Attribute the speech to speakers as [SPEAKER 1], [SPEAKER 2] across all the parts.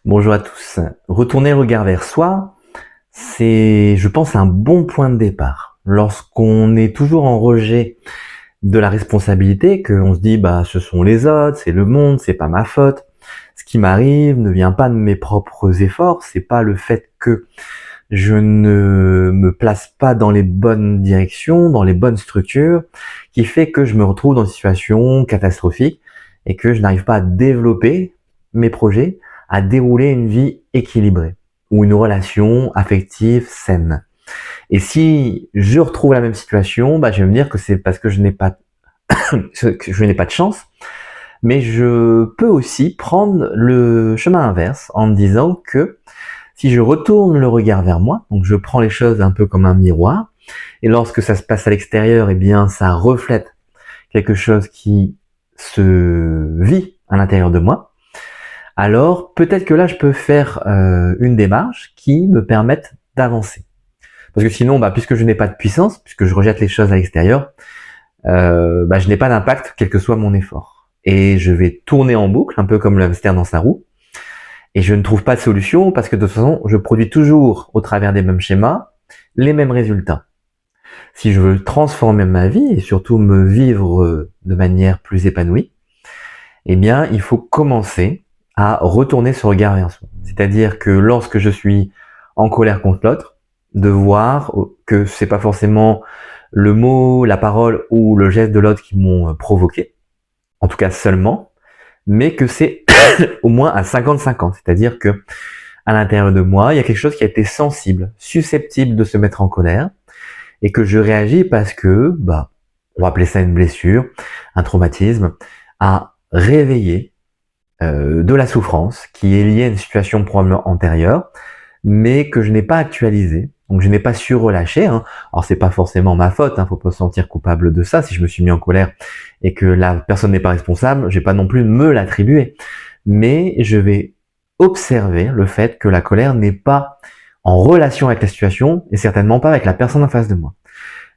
[SPEAKER 1] Bonjour à tous. Retourner le regard vers soi, c'est, je pense, un bon point de départ. Lorsqu'on est toujours en rejet de la responsabilité, qu'on se dit, bah, ce sont les autres, c'est le monde, c'est pas ma faute. Ce qui m'arrive ne vient pas de mes propres efforts, c'est pas le fait que je ne me place pas dans les bonnes directions, dans les bonnes structures, qui fait que je me retrouve dans une situation catastrophique et que je n'arrive pas à développer mes projets, à dérouler une vie équilibrée ou une relation affective saine. Et si je retrouve la même situation, bah, je vais me dire que c'est parce que je n'ai pas de chance, mais je peux aussi prendre le chemin inverse en me disant que si je retourne le regard vers moi, donc je prends les choses un peu comme un miroir, et lorsque ça se passe à l'extérieur, eh bien ça reflète quelque chose qui se vit à l'intérieur de moi, alors peut-être que là je peux faire une démarche qui me permette d'avancer. Parce que sinon, bah, puisque je n'ai pas de puissance, puisque je rejette les choses à l'extérieur, bah, je n'ai pas d'impact quel que soit mon effort. Et je vais tourner en boucle, un peu comme le hamster dans sa roue, et je ne trouve pas de solution parce que de toute façon, je produis toujours au travers des mêmes schémas les mêmes résultats. Si je veux transformer ma vie et surtout me vivre de manière plus épanouie, eh bien, il faut commencer à retourner ce regard vers soi. C'est-à-dire que lorsque je suis en colère contre l'autre, de voir que c'est pas forcément le mot, la parole ou le geste de l'autre qui m'ont provoqué, en tout cas seulement, mais que c'est au moins à 50-50. C'est-à-dire que à l'intérieur de moi, il y a quelque chose qui a été sensible, susceptible de se mettre en colère, et que je réagis parce que, bah, on va appeler ça une blessure, un traumatisme, a réveillé de la souffrance qui est liée à une situation probablement antérieure, mais que je n'ai pas actualisée. Donc je n'ai pas su relâcher. Alors c'est pas forcément ma faute, faut pas se sentir coupable de ça. Si je me suis mis en colère et que la personne n'est pas responsable, je vais pas non plus me l'attribuer. Mais je vais observer le fait que la colère n'est pas en relation avec la situation et certainement pas avec la personne en face de moi.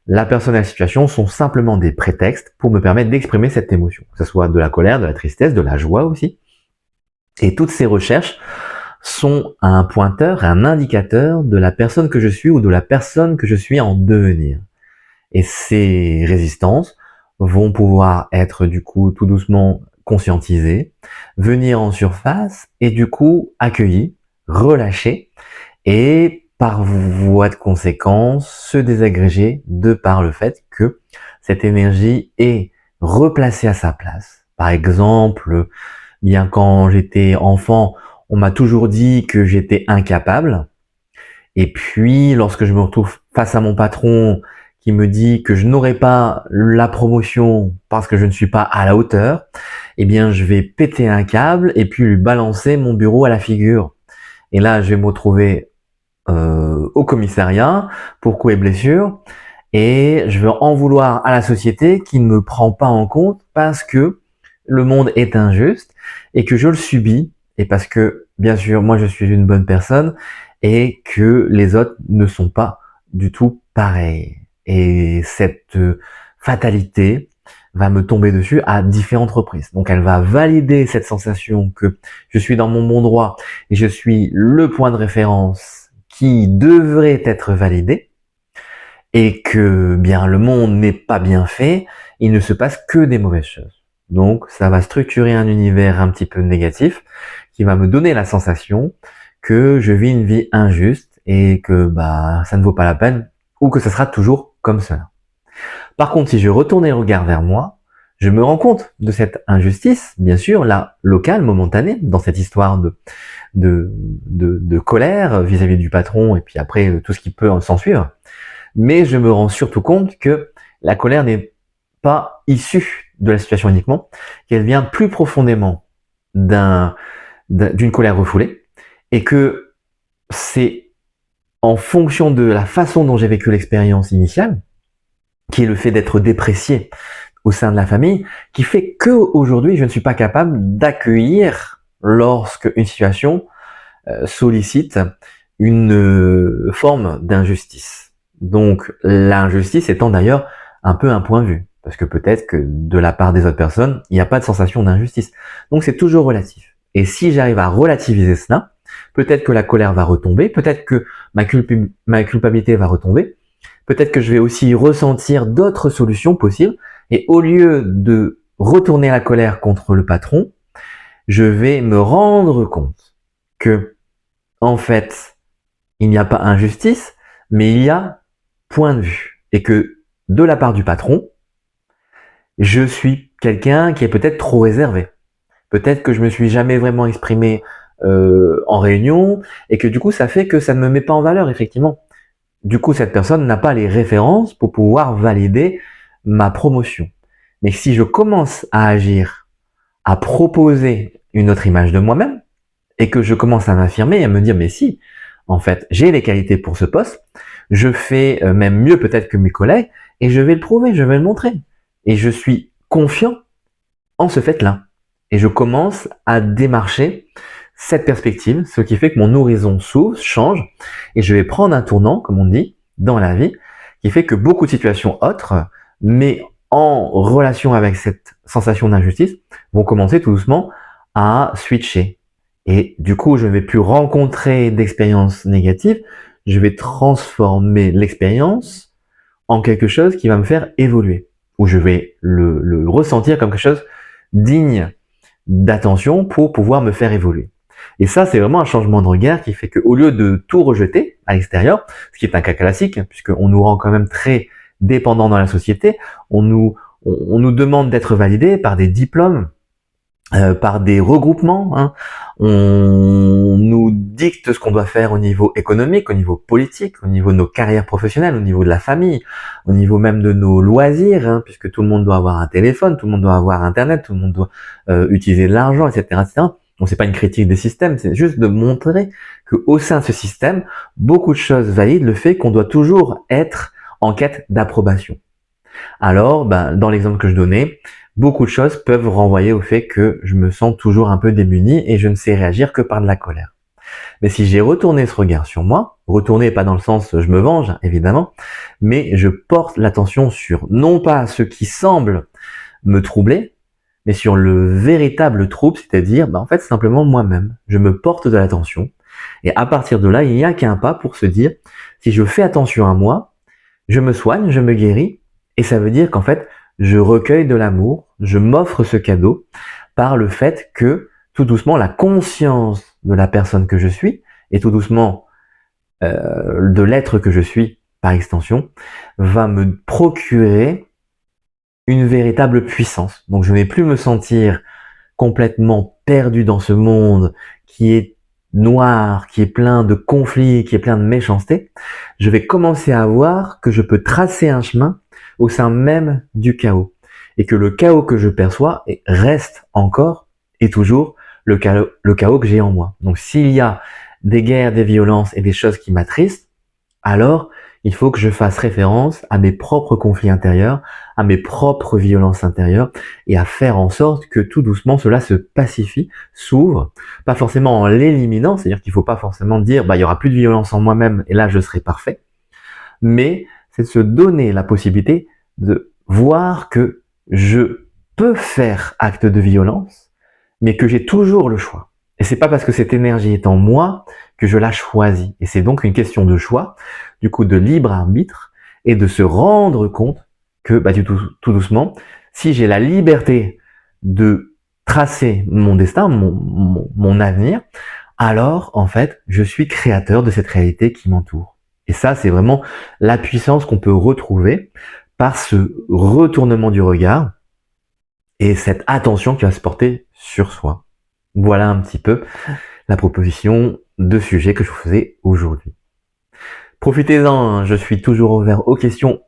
[SPEAKER 1] La personne et la situation sont simplement des prétextes pour me permettre d'exprimer cette émotion, que ce soit de la colère, de la tristesse, de la joie aussi. Et toutes ces recherches sont un pointeur, un indicateur de la personne que je suis ou de la personne que je suis en devenir. Et ces résistances vont pouvoir être du coup tout doucement conscientisées, venir en surface et du coup accueillies, relâchées et par voie de conséquence se désagréger de par le fait que cette énergie est replacée à sa place. Par exemple, bien quand j'étais enfant, on m'a toujours dit que j'étais incapable. Et puis, lorsque je me retrouve face à mon patron qui me dit que je n'aurai pas la promotion parce que je ne suis pas à la hauteur, eh bien, je vais péter un câble et puis lui balancer mon bureau à la figure. Et là, je vais me retrouver au commissariat pour coups et blessures et je vais en vouloir à la société qui ne me prend pas en compte parce que le monde est injuste et que je le subis et parce que bien sûr moi je suis une bonne personne et que les autres ne sont pas du tout pareils. Et cette fatalité va me tomber dessus à différentes reprises. Donc elle va valider cette sensation que je suis dans mon bon droit et je suis le point de référence qui devrait être validé et que bien le monde n'est pas bien fait, il ne se passe que des mauvaises choses. Donc ça va structurer un univers un petit peu négatif qui va me donner la sensation que je vis une vie injuste et que bah ça ne vaut pas la peine ou que ça sera toujours comme cela. Par contre, si je retourne le regard vers moi, je me rends compte de cette injustice, bien sûr, là, locale, momentanée, dans cette histoire de colère vis-à-vis du patron et puis après tout ce qui peut s'en suivre. Mais je me rends surtout compte que la colère n'est pas issue de la situation uniquement, qu'elle vient plus profondément d'une colère refoulée et que c'est en fonction de la façon dont j'ai vécu l'expérience initiale, qui est le fait d'être déprécié au sein de la famille, qui fait que aujourd'hui je ne suis pas capable d'accueillir lorsque une situation sollicite une forme d'injustice. Donc l'injustice étant d'ailleurs un peu un point de vue, parce que peut-être que de la part des autres personnes, il n'y a pas de sensation d'injustice. Donc c'est toujours relatif. Et si j'arrive à relativiser cela, peut-être que la colère va retomber, peut-être que ma culpabilité va retomber, peut-être que je vais aussi ressentir d'autres solutions possibles, et au lieu de retourner la colère contre le patron, je vais me rendre compte que, en fait, il n'y a pas injustice, mais il y a point de vue. Et que, de la part du patron, je suis quelqu'un qui est peut-être trop réservé. Peut-être que je me suis jamais vraiment exprimé en réunion, et que du coup, ça fait que ça ne me met pas en valeur, effectivement. Du coup, cette personne n'a pas les références pour pouvoir valider ma promotion. Mais si je commence à agir, à proposer une autre image de moi-même, et que je commence à m'affirmer et à me dire, mais si, en fait, j'ai les qualités pour ce poste, je fais même mieux peut-être que mes collègues, et je vais le prouver, je vais le montrer. Et je suis confiant en ce fait-là. Et je commence à démarcher cette perspective, ce qui fait que mon horizon s'ouvre, change, et je vais prendre un tournant, comme on dit, dans la vie, qui fait que beaucoup de situations autres, mais en relation avec cette sensation d'injustice, vont commencer tout doucement à switcher. Et du coup, je ne vais plus rencontrer d'expériences négatives, je vais transformer l'expérience en quelque chose qui va me faire évoluer, où je vais le ressentir comme quelque chose digne d'attention pour pouvoir me faire évoluer. Et ça, c'est vraiment un changement de regard qui fait qu'au lieu de tout rejeter à l'extérieur, ce qui est un cas classique, puisqu'on nous rend quand même très dépendants dans la société, on nous demande d'être validés par des diplômes, par des regroupements, hein. On nous dicte ce qu'on doit faire au niveau économique, au niveau politique, au niveau de nos carrières professionnelles, au niveau de la famille, au niveau même de nos loisirs, hein, puisque tout le monde doit avoir un téléphone, tout le monde doit avoir Internet, tout le monde doit utiliser de l'argent, etc., etc. Donc c'est pas une critique des systèmes, c'est juste de montrer qu'au sein de ce système, beaucoup de choses valident le fait qu'on doit toujours être en quête d'approbation. Alors, dans l'exemple que je donnais, beaucoup de choses peuvent renvoyer au fait que je me sens toujours un peu démuni et je ne sais réagir que par de la colère. Mais si j'ai retourné ce regard sur moi, retourné pas dans le sens je me venge, évidemment, mais je porte l'attention sur non pas ce qui semble me troubler, mais sur le véritable trouble, c'est-à-dire en fait simplement moi-même. Je me porte de l'attention et à partir de là, il n'y a qu'un pas pour se dire si je fais attention à moi, je me soigne, je me guéris, et ça veut dire qu'en fait, je recueille de l'amour, je m'offre ce cadeau par le fait que, tout doucement, la conscience de la personne que je suis, et tout doucement de l'être que je suis, par extension, va me procurer une véritable puissance. Donc je ne vais plus me sentir complètement perdu dans ce monde qui est noir, qui est plein de conflits, qui est plein de méchanceté. Je vais commencer à voir que je peux tracer un chemin au sein même du chaos. Et que le chaos que je perçois reste encore et toujours le chaos que j'ai en moi. Donc s'il y a des guerres, des violences et des choses qui m'attristent, alors il faut que je fasse référence à mes propres conflits intérieurs, à mes propres violences intérieures, et à faire en sorte que tout doucement cela se pacifie, s'ouvre, pas forcément en l'éliminant, c'est-à-dire qu'il ne faut pas forcément dire il y aura plus de violence en moi-même et là je serai parfait, mais c'est de se donner la possibilité de voir que je peux faire acte de violence, mais que j'ai toujours le choix. Et c'est pas parce que cette énergie est en moi que je la choisis. Et c'est donc une question de choix, du coup de libre arbitre, et de se rendre compte que, tout doucement, si j'ai la liberté de tracer mon destin, mon avenir, alors en fait, je suis créateur de cette réalité qui m'entoure. Et ça, c'est vraiment la puissance qu'on peut retrouver par ce retournement du regard et cette attention qui va se porter sur soi. Voilà un petit peu la proposition de sujet que je vous faisais aujourd'hui. Profitez-en, je suis toujours ouvert aux questions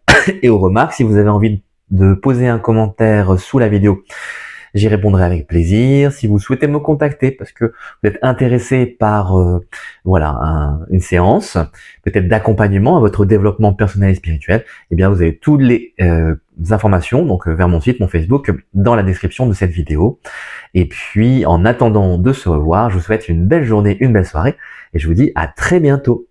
[SPEAKER 1] et aux remarques. Si vous avez envie de poser un commentaire sous la vidéo, j'y répondrai avec plaisir. Si vous souhaitez me contacter parce que vous êtes intéressé par une séance, peut-être d'accompagnement à votre développement personnel et spirituel, eh bien vous avez toutes les informations donc vers mon site, mon Facebook, dans la description de cette vidéo. Et puis en attendant de se revoir, je vous souhaite une belle journée, une belle soirée et je vous dis à très bientôt.